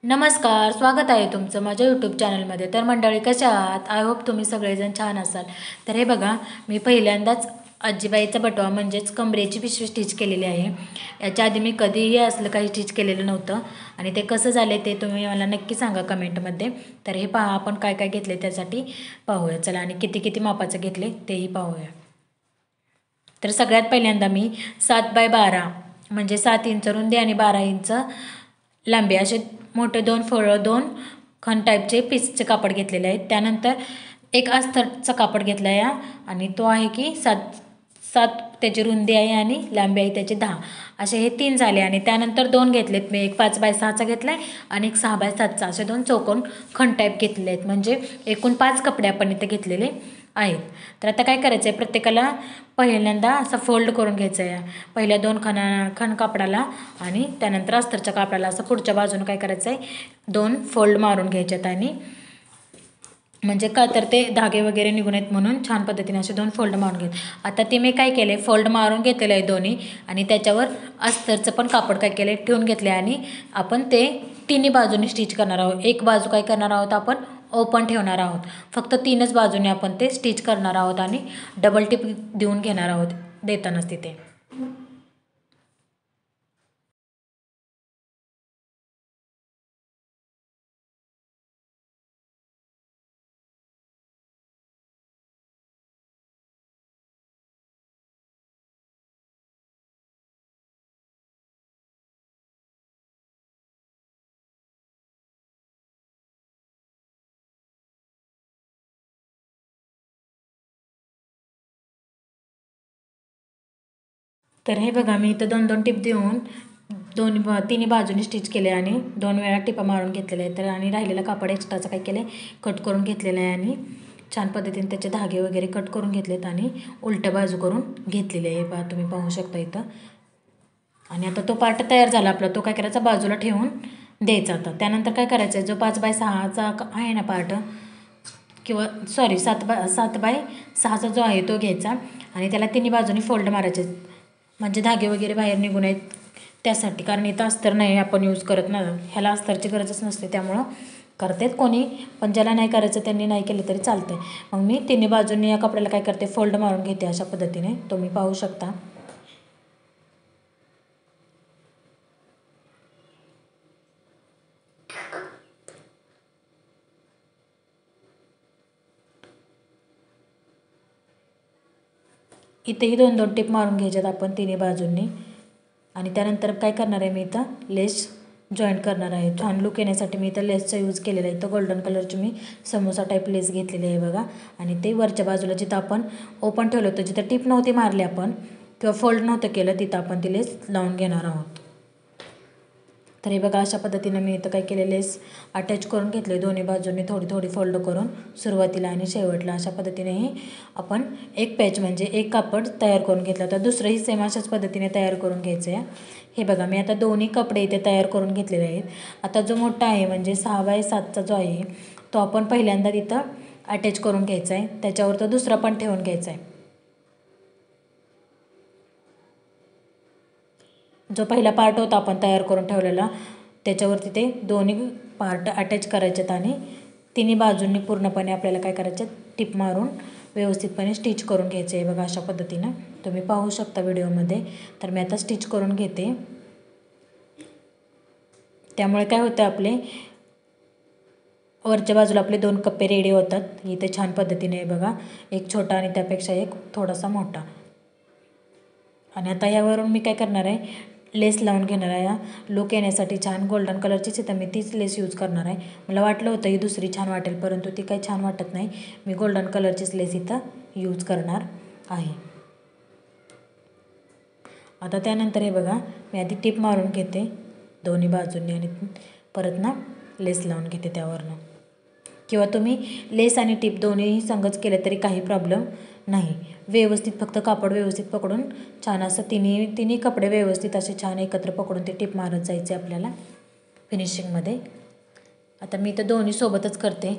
नमस्कार, स्वागत आहे तुमचं माझ्या यूट्यूब चॅनलमध्ये. तर मंडळी कशा आहात? आय होप तुम्ही सगळेजण छान असाल. तर हे बघा, मी पहिल्यांदाच आजीबाईचा बटवा म्हणजेच कमरेची पिशवी स्टिच केलेली आहे. याच्या आधी मी कधीही असलं काही स्टिच केलेलं नव्हतं आणि ते कसं झालं ते तुम्ही मला नक्की सांगा कमेंटमध्ये. तर हे पहा, आपण काय काय घेतले त्यासाठी पाहूया. चला, आणि किती किती मापाचं घेतले तेही पाहूया. तर सगळ्यात पहिल्यांदा मी 7x12 म्हणजे 7 इंच रुंदी आणि 12 इंच लांबी असे मोठे दोन खण टाईपचे पीसचे कापड घेतलेले आहेत. त्यानंतर एक अस्तरचा कापड घेतला आहे आणि तो आहे की 7 त्याची रुंदी आहे आणि लांबी आहे त्याची 10. असे हे 3 झाले. आणि त्यानंतर 2 घेतलेत मी, एक 5x6चा घेतला आहे आणि एक 6x7चा. असे 2 चौकोन खण टाईप घेतलेले आहेत. म्हणजे एकूण 5 कपडे आपण इथे घेतलेले आहेत. तर आता काय करायचं आहे, प्रत्येकाला पहिल्यांदा असं फोल्ड करून घ्यायचं आहे. पहिल्या 2 खण कापडाला आणि त्यानंतर अस्तरच्या कापडाला असं पुढच्या बाजूने काय करायचं आहे, 2 फोल्ड मारून घ्यायच्यात. आणि म्हणजे का तर ते धागे वगैरे निघून आहेत म्हणून छान पद्धतीने असे 2 फोल्ड मारून घेत. आता ते मी काय केले, फोल्ड मारून घेतलेलं आहे दोन्ही आणि त्याच्यावर अस्तरचं पण कापड काय केले ठेवून घेतले आणि आपण ते तिन्ही बाजूनी स्टिच करणार आहोत. एक बाजू काय करणार आहोत, आपण ओपन ठेवणार आहोत. फक्त 3च बाजूने आपण ते स्टिच करणार आहोत आणि डबल टिप देऊन घेणार आहोत देतानाच तिथे. तर हे बघा, मी इथं 2 टिप देऊन तिन्ही बाजूनी स्टिच केले आणि 2 वेळा टिपा मारून घेतलेले आहे. तर आणि राहिलेलं कापड एक्स्ट्राचं काय केलं आहे, कट करून घेतलेलं आहे आणि छान पद्धतीने त्याचे धागे वगैरे कट करून घेतलेत आणि उलट्या बाजू करून घेतलेले आहे. पहा, तुम्ही पाहू शकता इथं. आणि आता तो पार्ट तयार झाला आपला, तो काय करायचा बाजूला ठेवून द्यायचा. आता त्यानंतर काय करायचं आहे, जो 5x6चा आहे ना पार्ट, किंवा सॉरी 7x6चा जो आहे तो घ्यायचा आणि त्याला तिन्ही बाजूनी फोल्ड मारायचे. म्हणजे धागे वगैरे बाहेर निघून आहेत त्यासाठी. कारण इथं अस्तर नाही आपण यूज करत ना, ह्याला अस्तरची गरजच नसते, त्यामुळं करतात कोणी, पण ज्याला नाही करायचं त्यांनी नाही केलं तरी चालतं आहे. मग मी तिन्ही बाजूंनी या कपड्याला काय करते, फोल्ड मारून घेते अशा पद्धतीने. तुम्ही पाहू शकता. इथेही 2 टिप मारून घ्यायच्यात आपण तिन्ही बाजूंनी. आणि त्यानंतर काय करणार आहे, मी इथं लेस जॉईंट करणार आहे. छान लुक येण्यासाठी मी इथं लेसचा यूज केलेला आहे. इथं गोल्डन कलरची मी समोसा टाईप लेस घेतलेली आहे बघा. आणि ते वरच्या बाजूला जिथं आपण ओपन ठेवलं होतं, जिथं टिप नव्हती मारली आपण किंवा फोल्ड नव्हतं केलं, तिथं आपण ती लेस लावून घेणार आहोत. तर हे बघा, अशा पद्धतीनं मी इथं काय केले, लेस अटॅच करून घेतले दोन्ही बाजूंनी थोडी थोडी फोल्ड करून सुरुवातीला आणि शेवटला. अशा पद्धतीनेही आपण एक पॅच म्हणजे एक कापड तयार करून घेतलं. तर दुसरंही सेम अशाच पद्धतीने तयार करून घ्यायचं आहे. हे बघा, मी आता दोन्ही कपडे इथे तयार करून घेतलेले आहेत. आता जो मोठा आहे म्हणजे 6x7चा जो आहे तो आपण पहिल्यांदा तिथं अटॅच करून घ्यायचा आहे. त्याच्यावर तो दुसरा पण ठेवून घ्यायचा आहे. जो पहिला पार्ट होता आपण तयार करून ठेवलेला, त्याच्यावरती ते दोन्ही पार्ट अटॅच करायचेत आणि तिन्ही बाजूंनी पूर्णपणे आपल्याला काय करायचं, टिप मारून व्यवस्थितपणे स्टिच करून घ्यायचं आहे. बघा, अशा पद्धतीनं तुम्ही पाहू शकता व्हिडिओमध्ये. तर मी आता स्टिच करून घेते. त्यामुळे काय होतं, आपले वरच्या बाजूला आपले 2 कप्पे रेडी होतात. इथे छान पद्धतीने बघा, एक छोटा आणि त्यापेक्षा एक थोडासा मोठा. आणि आता यावरून मी काय करणार आहे, लेस लावून घेणार आहे लुक येण्यासाठी. छान गोल्डन कलरचीच इथं मी तीच लेस यूज करणार आहे. मला वाटलं होतं ही दुसरी छान वाटेल, परंतु ती काही छान वाटत नाही. मी गोल्डन कलरचीच लेस इथं यूज करणार आहे. आता त्यानंतर हे बघा, मी आधी टिप मारून घेते दोन्ही बाजूंनी आणि परत ना लेस लावून घेते त्यावरनं. किंवा तुम्ही लेस आणि टिप दोन्ही संगच केले तरी काही प्रॉब्लेम नाही. व्यवस्थित फक्त कापड व्यवस्थित पकडून छान असं तिन्ही कपडे व्यवस्थित असे छान एकत्र पकडून ते टिप मारत जायचे आपल्याला फिनिशिंगमध्ये. आता मी तर दोन्ही सोबतच करते.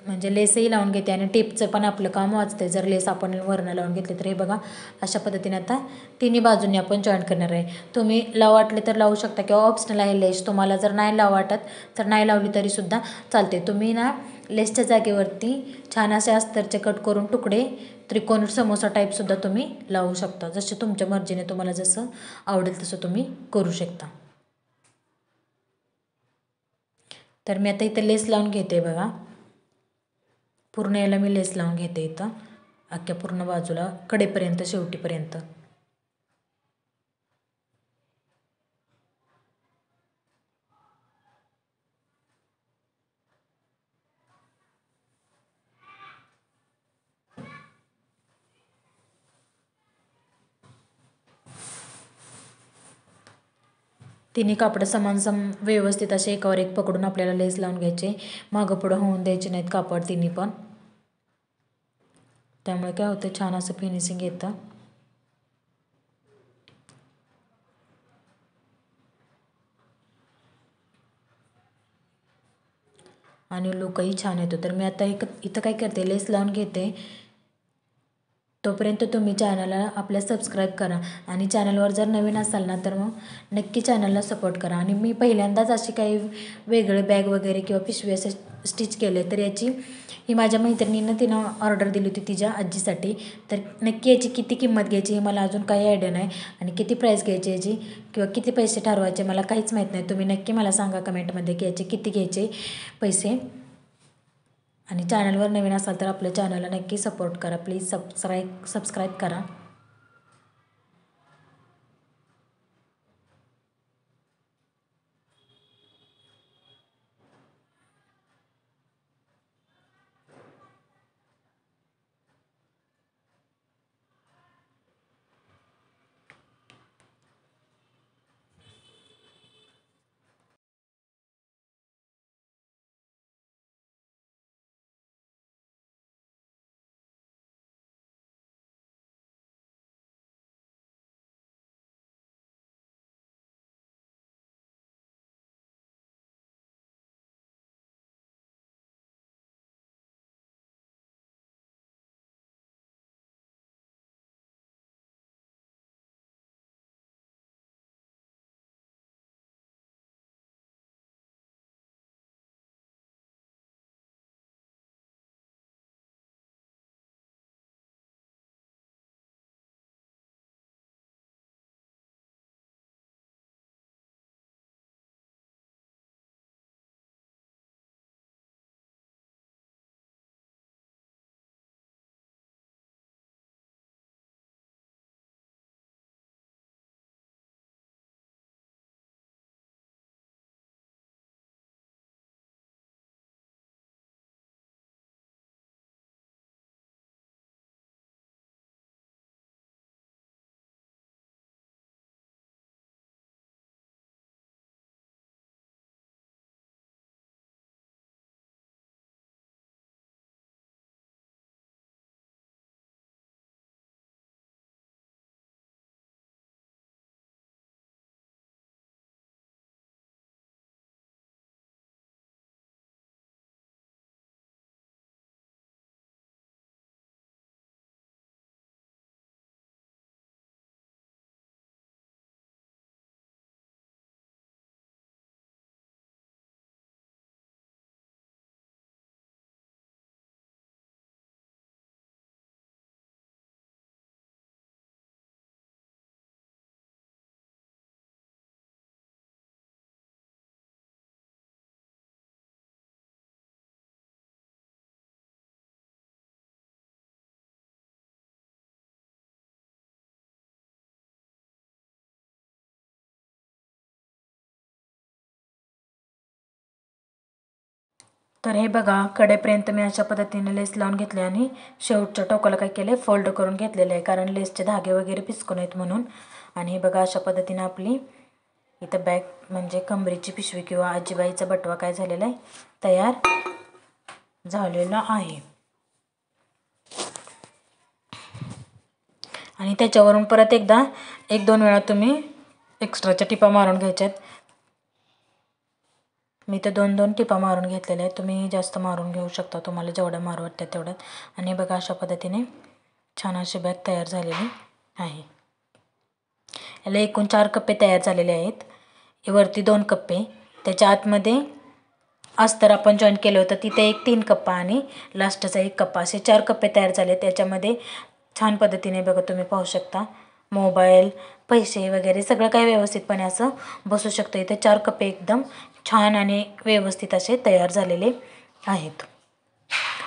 म्हणजे लेसही लावून घेते आणि टिपचं पण आपलं काम वाचते जर लेस आपण वरनं लावून घेतले. तर हे बघा अशा पद्धतीने आता तिन्ही बाजूंनी आपण जॉईन करणार आहे. तुम्ही लाव वाटले तर लावू शकता किंवा ऑप्शनल आहे लेस. तुम्हाला जर नाही लाव वाटत तर नाही लावली तरीसुद्धा चालते. तुम्ही ना लेसच्या जागेवरती छान असे अस्तरचे कट करून तुकडे त्रिकोण समोसा टाईपसुद्धा तुम्ही लावू शकता. जसे तुमच्या मर्जीने तुम्हाला जसं आवडेल तसं तुम्ही करू शकता. तर मी आता इथं लेस लावून घेते बघा. पूर्ण याला मी लेस लावून घेते इथं अख्ख्या पूर्ण बाजूला कडेपर्यंत शेवटीपर्यंत. तिन्ही कापडं सम व्यवस्थित असे एकावर एक पकडून आपल्याला लेस लावून घ्यायचे. मागं पुढं होऊन द्यायचे नाहीत कापड तिन्ही पण. त्यामुळे काय होतं छान असं फिनिशिंग येतं. आणि लुकही छान येतो. तर मी आता इथं काय करते लेस लावून घेते. तोपर्यंत तुम्ही चॅनलला आपल्या सबस्क्राईब करा आणि चॅनलवर जर नवीन असाल ना तर मग नक्की चॅनलला सपोर्ट करा. आणि मी पहिल्यांदाच अशी काही वेगळे बॅग वगैरे किंवा पिशवी असे स्टिच केले. तर याची ही माझ्या मैत्रिणीनं तिनं ऑर्डर दिली होती तिच्या आजीसाठी. तर नक्की याची किती किंमत घ्यायची हे मला अजून काही आयडिया नाही आणि किती प्राईस घ्यायची याची किंवा किती पैसे ठरवायचे मला काहीच माहीत नाही. तुम्ही नक्की मला सांगा कमेंटमध्ये की याचे किती घ्यायचे पैसे. आणि चॅनलवर नवीन असाल तर आपल्या चॅनलला नक्की सपोर्ट करा. प्लीज सबस्क्राईब करा. तर हे बघा कडेपर्यंत मी अशा पद्धतीने लेस लावून घेतले आणि शेवटच्या टोकाला काय केलं फोल्ड करून घेतलेलं आहे कारण लेसचे धागे वगैरे पिचकू नयेत म्हणून. आणि हे बघा अशा पद्धतीने आपली इथं बॅग म्हणजे कमरेची पिशवी किंवा आजीबाईचा बटवा काय झालेला आहे तयार झालेला आहे. आणि त्याच्यावरून परत एकदा 1-2 वेळा तुम्ही एक्स्ट्राच्या टिपा मारून घ्यायच्यात. मी तर 2-2 टिपा मारून घेतलेल्या आहेत. तुम्ही जास्त मारून घेऊ शकता, तुम्हाला जेवढं मारू वाटतं तेवढं. आणि बघा अशा पद्धतीने छान अशी बॅग तयार झालेली आहे. याला एकूण 4 कप्पे तयार झालेले आहेत. वरती 2 कप्पे, त्याच्या आतमध्ये अस्तर आपण जॉईन केलं होतं तिथे एक 3 कप्पा आणि लास्टचा 1 कप्पा, असे 4 कप्पे तयार झाले. त्याच्यामध्ये छान पद्धतीने बघा तुम्ही पाहू शकता मोबाईल, पैसे वगैरे सगळं काही व्यवस्थितपणे असं बसू शकतं. इथे 4 कप्पे एकदम छान आणि व्यवस्थित असे तयार झालेले आहेत.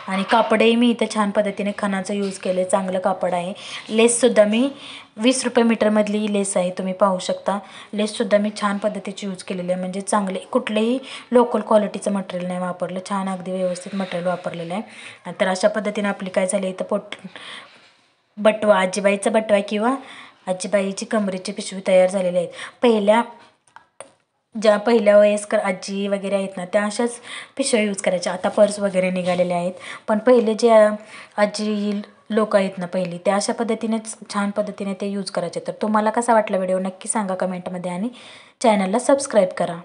आणि कापडही मी इथं छान पद्धतीने खणाचं यूज केले, चांगलं कापड आहे. लेससुद्धा मी 20 रुपये मीटरमधली लेस आहे, तुम्ही पाहू शकता. लेससुद्धा मी छान पद्धतीची यूज केलेली आहे, म्हणजे चांगले कुठलेही लोकल क्वालिटीचं मटेरियल नाही वापरलं, छान अगदी व्यवस्थित मटेरियल वापरलेलं आहे. तर अशा पद्धतीने आपली काय झाली इथं बटवा, आजीबाईचा बटवा किंवा आजीबाईची कमरेची पिशवी तयार झालेली आहेत. पहिल्या वयस्कर आजी वगैरे आहेत ना, त्या अशाच पिशव्या यूज करायच्या. आता पर्स वगैरे निघालेले आहेत, पण पहिले जे आजी लोक आहेत ना पहिली, त्या अशा पद्धतीनेच छान पद्धतीने ते यूज करायचे. तर तुम्हाला कसा वाटला व्हिडिओ नक्की सांगा कमेंटमध्ये आणि चॅनलला सबस्क्राईब करा.